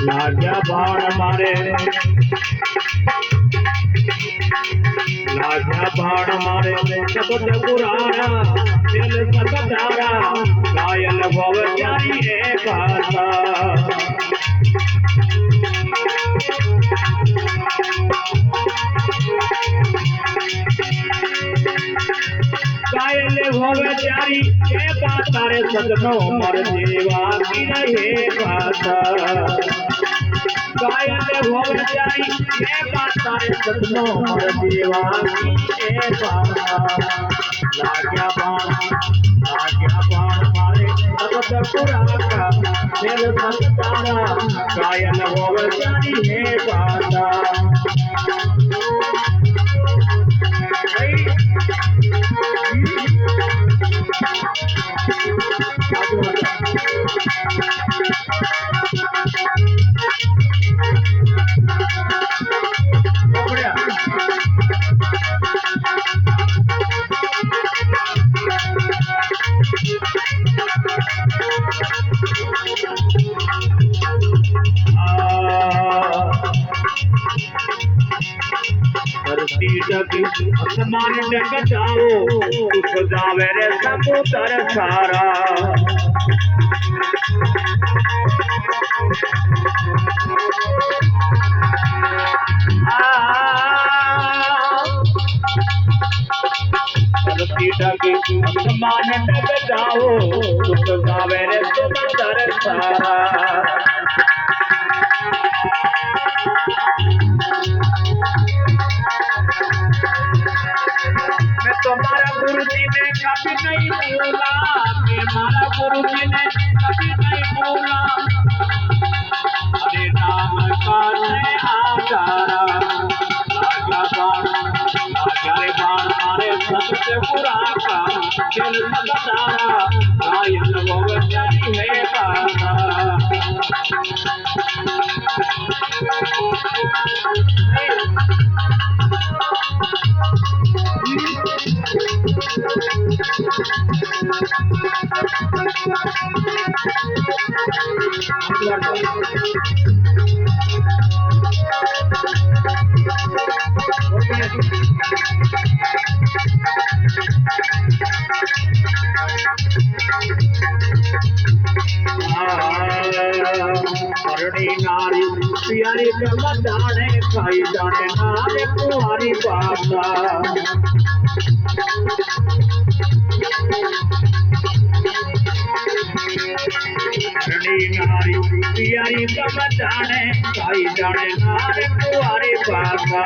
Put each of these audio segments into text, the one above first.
लाग्या बाण मारे शब्द पुराना दिल सकतारा कायल भव जारी है भाषा कायल भव जारी है भाषा रे सजनो मर देवा की रहे भाषा कायल भव जारी है भाषा रे सजनो मर देवा की है भाषा लाग्या बाण मारे शब्द पुराना दिल सकतारा कायल भव जारी है भाषा आसमान डग जाओ उठ जावे रे समुद्र सारा आसमान डग जाओ उठ जावे रे समुद्र सारा तुम्हारा गुरु जी ने कभी नहीं बोला हमारा गुरु जी ने कभी नहीं बोला हरे नाम का आचारा बाण मारे सबसे बुरा का दिल सकतारा कायल भव जारी है भाषा नारी प्यारी जाने खाई जाने नारे कुमारी बाबा नारी प्यारी जाने खाई जाने नारे कुमारी बाबा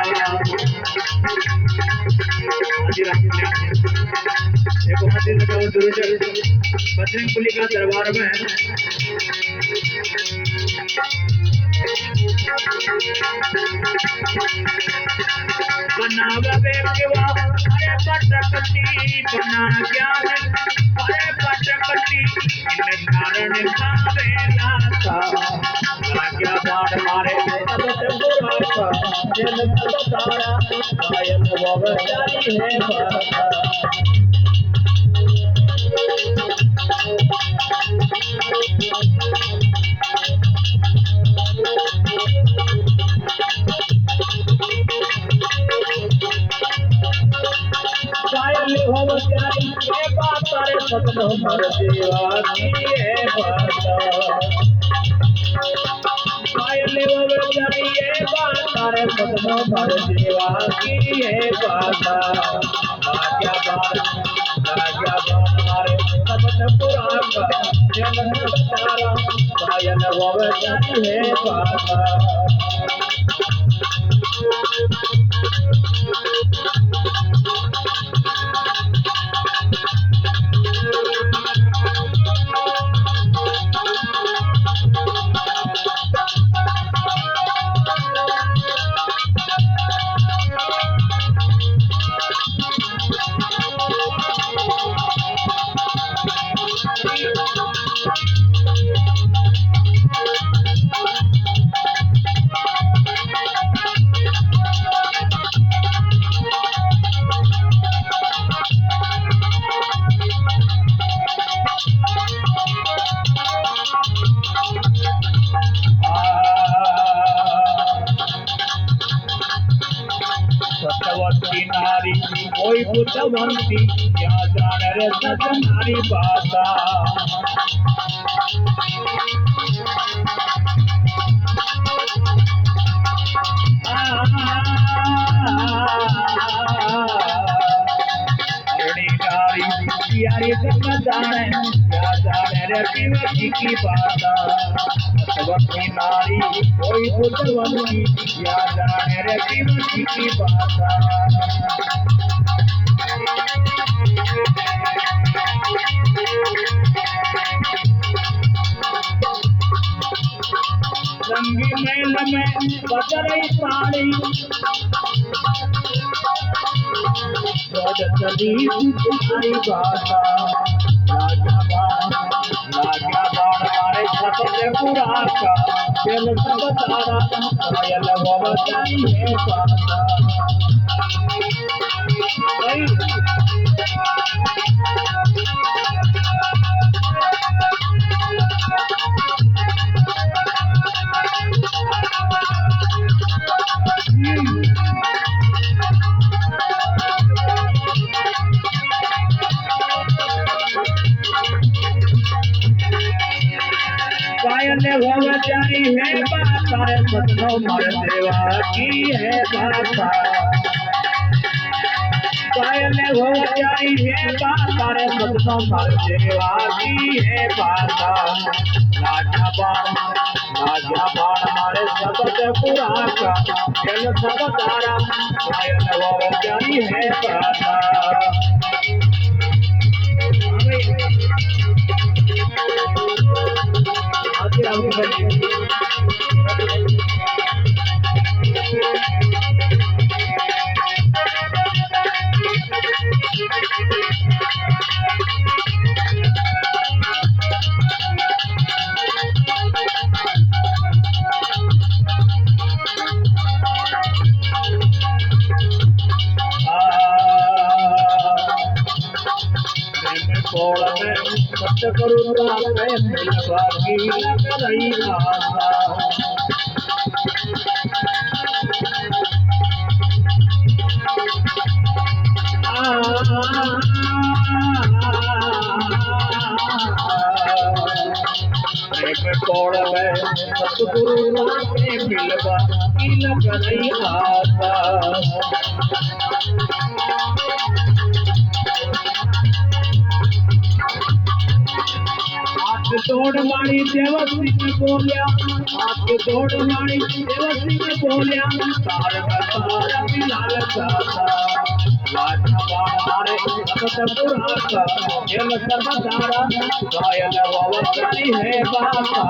बजरंगबली का दरबार में बनावे केवा अरे पटकती बना ज्ञान अरे पटकती इन कारण खावे लाता लाग्या बाण मारे सबसे बुरा का दिल सकतारा कायल भव जारी है भाषा सपनो मर देवा की है भाषा कायल भव जारी है भाषा रे सपनो मर देवा की है भाषा लाग्या बाण मारे सबसे बुरा का दिल सकतारा कायल भव जारी है भाषा बुद्धवंती क्या जाने रे सजनारी बाता यारी जाने क्या जाने रे शिवजी की बाता सवती नारी कोई बुद्धवंती क्या जाने रे शिवजी की बाता रंगी मेल में बदरई साड़ी चली तुम्हारी भाषा लाग्या बाण मारे छपे पूरा का दिल सब तारा कायल भवताई है पासा कायल भवताई है पासा सतनो मर देवा की है पासा कायल भवताई है पासा सतनो मर देवा की है पासा लाजा बाण मारे सबद पुरा का दिल सब तारा कायल भवताई है पासा सत्य करुणा बाकी नहीं आता कोड़ में सतगुरु के मिलवा तिलक नहीं आता तोड़ मारी देवसी ने बोलिया हाथ तोड़ मारी देवसी ने बोलिया तार तारा बिलाल सासा लाजा बारे सत पुरा का दिल सब तारा कायल भवताई है बासा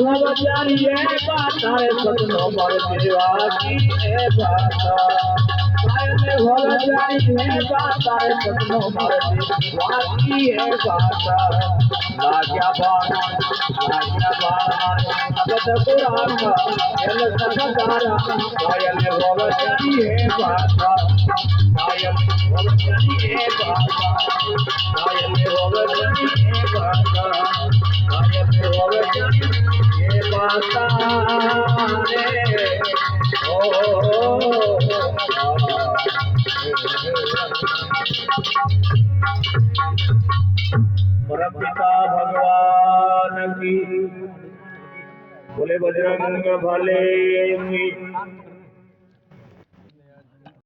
भवताई है पासा सतनो मर देवा की है पासा कायल भवताई है पासा सतनो मर देवा की है पासा लाग्या बाण सबद पुरा का दिल सब तारा कायल भवताई है पासा कायल भवताई है पासा कायल भवताई है पासा कायल भवताई पासा रे परमपिता भगवान की बोले बजरंग भले की